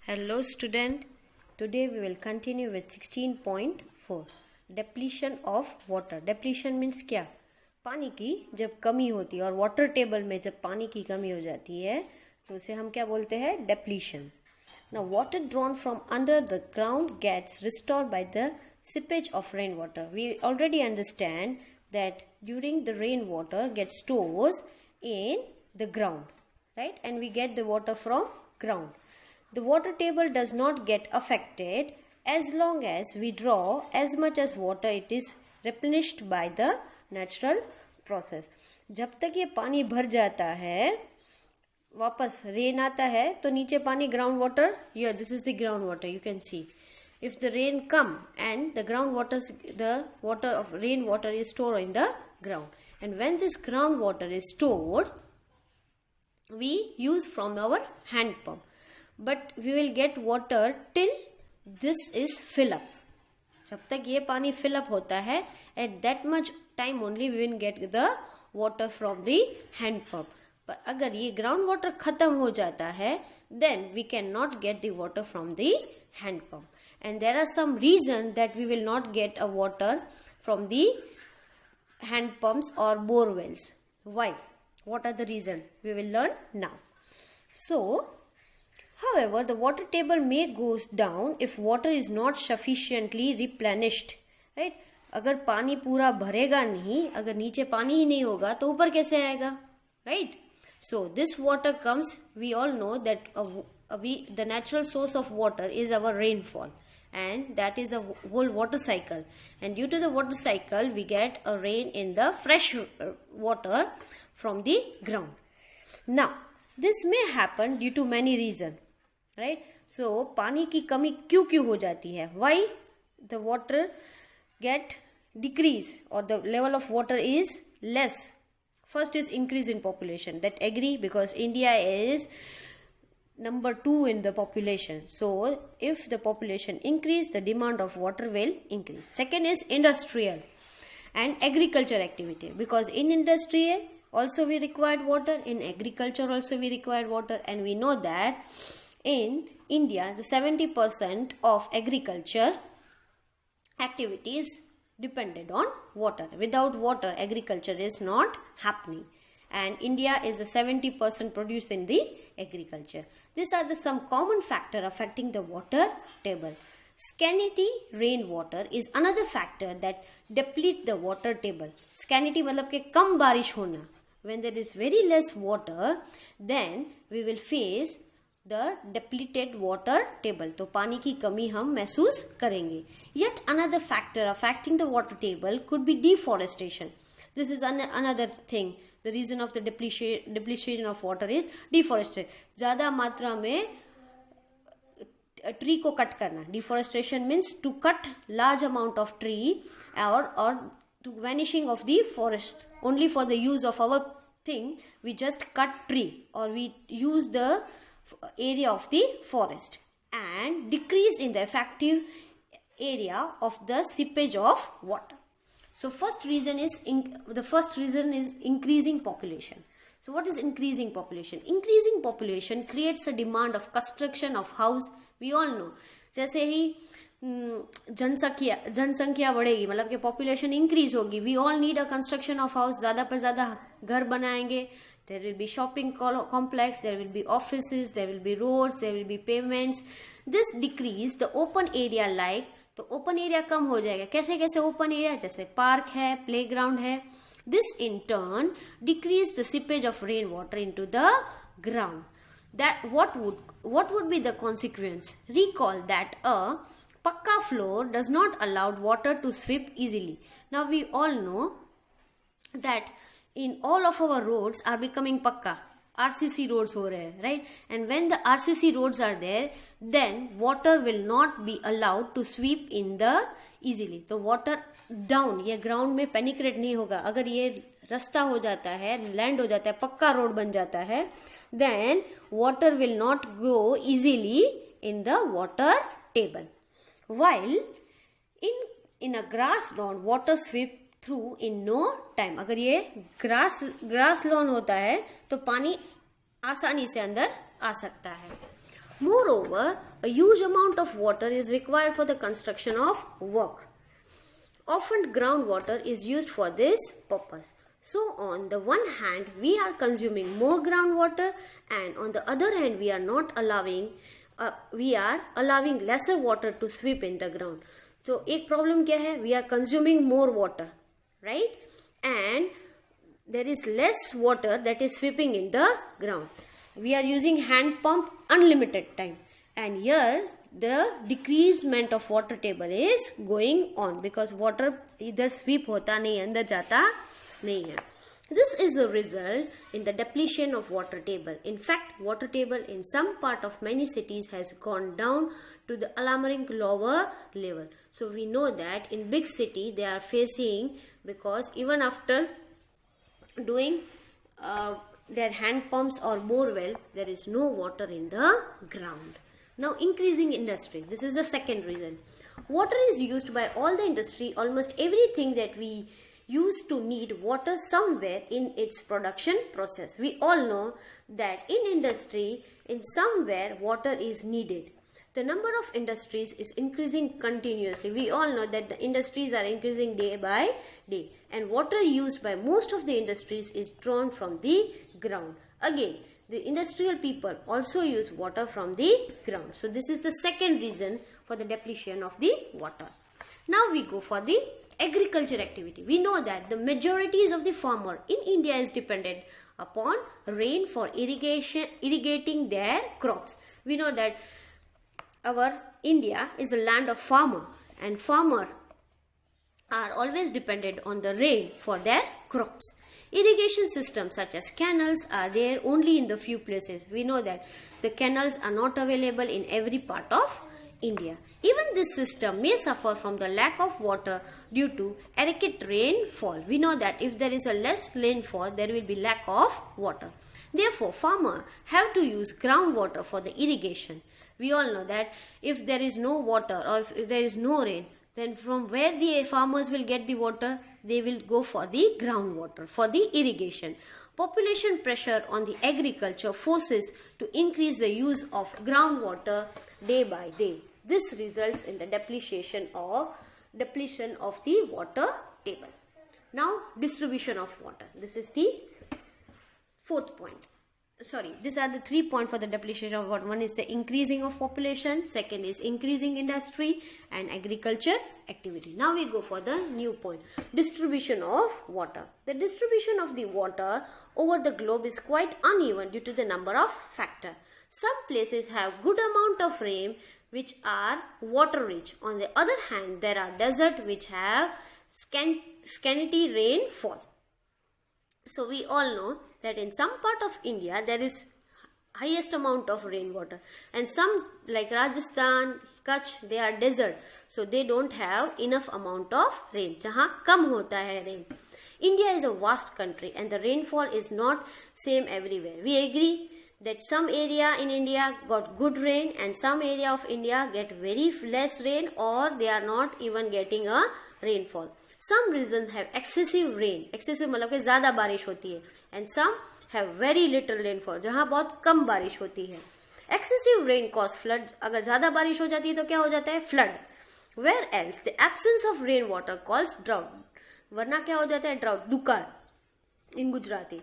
Hello student, today we will continue with 16.4 depletion of water. Depletion means क्या? पानी की जब कमी होती है और वाटर टेबल में जब पानी की कमी हो जाती है तो उसे हम क्या बोलते हैं? Depletion. Now water drawn from under the ground gets restored by the seepage of rainwater. We already understand that during the rainwater gets stores in the ground, right? And we get the water from ground. The water table does not get affected as long as we draw as much as water it is replenished by the natural process. जब तक ये पानी भर जाता है, वापस rain आता है तो नीचे पानी ground water, here this is the ground water, you can see. If the rain come and the water of rain water is stored in the ground, and when this ground water is stored, we use from our hand pump. But we will get water till this is fill up. जब तक ये पानी fill up होता है, at that much time only we will get the water from the hand pump. पर अगर ये ground water खत्म हो जाता है, then we cannot get the water from the hand pump. And there are some reasons that we will not get a water from the hand pumps or bore wells. Why? What are the reasons? We will learn now. So, however, the water table may goes down if water is not sufficiently replenished, right? अगर पानी पूरा भरेगा नहीं, अगर नीचे पानी ही नहीं होगा तो ऊपर कैसे आएगा, right? So this water comes, we all know that the natural source of water is our rainfall, and that is a whole water cycle, and due to the water cycle we get a rain in the fresh water from the ground. Now this may happen due to many reasons, right? So पानी की कमी क्यों हो जाती है? Why the water get decrease or the level of water is less? First is increase in population, that agree, because India is number 2 in the population. So if the population increase, the demand of water will increase. Second is industrial and agriculture activity, because in industry also we required water, in agriculture also we required water, and we know that in India, the 70% of agriculture activities depended on water. Without water, agriculture is not happening. And India is the 70% produced in the agriculture. These are the some common factor affecting the water table. Scarcity rainwater is another factor that deplete the water table. Scarcity मतलब कि कम बारिश होना. When there is very less water, then we will face the depleted water table. तो पानी की कमी हम महसूस करेंगे. Yet another factor affecting the water table could be deforestation. This is another thing. The reason of the depletion of water is deforestation. ज़्यादा मात्रा में tree को कट करना. Deforestation means to cut large amount of tree or to vanishing of the forest. Only for the use of our thing, we just cut tree or we use the area of the forest and decrease in the effective area of the seepage of water. So first reason is increasing population. So what is increasing population? Increasing population creates a demand of construction of house. We all know, जैसे ही जनसंख्या बढ़ेगी, मतलब कि population increase होगी, we all need a construction of house. ज़्यादा पर ज़्यादा घर बनाएंगे. There will be shopping complex, there will be offices, there will be roads, there will be pavements. This decrease the open area like, तो open area कम हो जाएगा. कैसे कैसे open area? जैसे park है, playground है. This in turn decrease the seepage of rainwater into the ground. That what would be the consequence? Recall that a pakka floor does not allow water to sweep easily. Now we all know that in all of our roads are becoming pakka. RCC roads हो रहे हैं, right? And when the RCC roads are there, then water will not be allowed to sweep in the easily. तो water down, ये ground में penetrate नहीं होगा. अगर ये रास्ता हो जाता है, land हो जाता है, पक्का road बन जाता है, then water will not go easily in the water table. While in a grass lawn, water sweep through in no time. अगर ये ग्रास लॉन होता है तो पानी आसानी से अंदर आ सकता है. Moreover, a huge amount of water is required for the construction of work. Often groundwater is used for this purpose. So on the one hand, we are consuming more groundwater, and on the other hand, we are allowing lesser water to sweep in the ground. So एक problem क्या है? We are consuming more water, right? And there is less water that is sweeping in the ground. We are using hand pump unlimited time, and here the decreasement of water table is going on because water इधर sweep होता नहीं, अंदर जाता नहीं है. This is the result in the depletion of water table. In fact, water table in some part of many cities has gone down to the alarming lower level. So we know that in big city they are facing, because even after doing their hand pumps or bore well, there is no water in the ground. Now, increasing industry. This is the second reason. Water is used by all the industry. Almost everything that we used to need water somewhere in its production process. We all know that in industry, in somewhere water is needed. The number of industries is increasing continuously. We all know that the industries are increasing day by day, and water used by most of the industries is drawn from the ground. Again, the industrial people also use water from the ground. So this is the second reason for the depletion of the water. Now we go for the agriculture activity. We know that the majorities of the farmer in India is dependent upon rain for irrigating their crops. We know that our India is a land of farmer, and farmer are always dependent on the rain for their crops. Irrigation systems such as canals are there only in the few places. We know that the canals are not available in every part of India. Even this system may suffer from the lack of water due to erratic rainfall. We know that if there is a less rainfall, there will be lack of water. Therefore, farmers have to use groundwater for the irrigation. We all know that if there is no water or if there is no rain, then from where the farmers will get the water? They will go for the groundwater for the irrigation. Population pressure on the agriculture forces to increase the use of groundwater day by day. This results in the depletion of the water table. Now, distribution of water. This is the fourth point. These are the 3 points for the depletion of water. One is the increasing of population, second is increasing industry and agriculture activity. Now we go for the new point, distribution of water. The distribution of the water over the globe is quite uneven due to the number of factors. Some places have good amount of rain which are water rich. On the other hand, there are deserts which have scanty rainfall. So we all know that in some part of India there is highest amount of rainwater, and some like Rajasthan, Kutch, they are desert, so they don't have enough amount of rain. जहाँ कम होता है rain. India is a vast country and the rainfall is not same everywhere. We agree that some area in India got good rain and some area of India get very less rain, or they are not even getting a rainfall. Some regions have excessive rain. Excessive मतलब कि ज़्यादा बारिश होती है. And some have very little rainfall, जहाँ बहुत कम बारिश होती है. Excessive rain cause flood. अगर ज़्यादा बारिश हो जाती है तो क्या हो जाता है? Flood. Whereas the absence of rainwater calls drought. वरना क्या हो जाता है? Drought. दुकाल in Gujarati.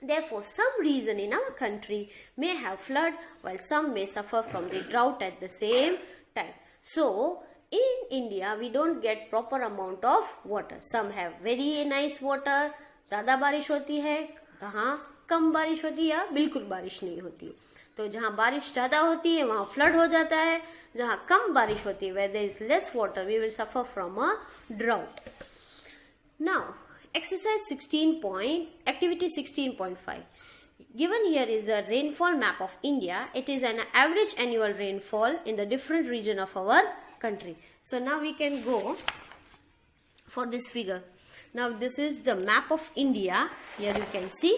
Therefore, some region in our country may have flood, while some may suffer from the drought at the same time. So, in India, we don't get proper amount of water. Some have very nice water, ज़्यादा बारिश होती है, कहाँ कम बारिश होती है या बिल्कुल बारिश नहीं होती. तो जहाँ बारिश ज़्यादा होती है वहाँ फ्लड हो जाता है, जहाँ कम बारिश होती है where there is less water, we will suffer from a drought. Now, activity 16.5. Given here is a rainfall map of India. It is an average annual rainfall in the different region of our country. So now we can go for this figure. Now this is the map of India. Here you can see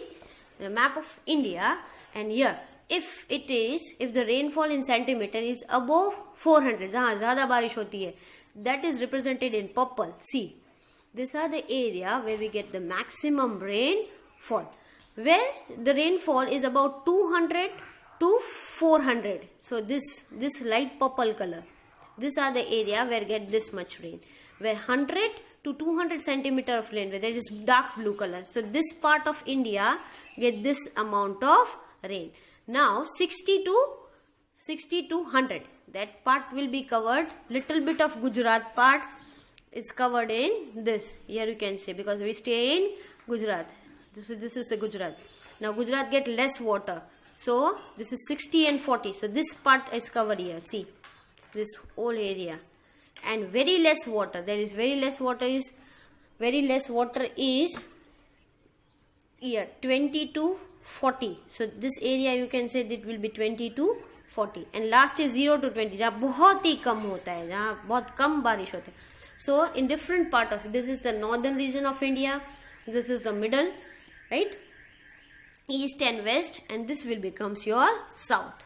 the map of India, and here if the rainfall in centimeter is above 400, जहाँ ज़्यादा बारिश होती है, that is represented in purple. See, these are the area where we get the maximum rainfall. Where the rainfall is about 200 to 400. So this light purple color, these are the area where get this much rain, where 100 to 200 centimeter of rain, where there is dark blue color. So this part of India get this amount of rain. Now 60 to 100, that part will be covered. Little bit of Gujarat part is covered in this. Here you can say, because we stay in Gujarat. This is the Gujarat. Now Gujarat get less water. So this is 60 and 40. So this part is covered here. See, this whole area. And very less water. There is very less water is here 20 to 40. So this area you can say that will be 20 to 40. And last is 0 to 20. जहाँ बहुत ही कम होता है, जहाँ बहुत कम बारिश होता है. So in different part of, this is the northern region of India. This is the middle, right? East and west, and this will becomes your south,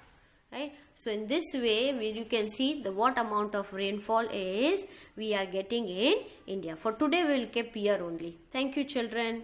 right? So in this way you can see the what amount of rainfall is we are getting in India. For today we will keep here only. Thank you children.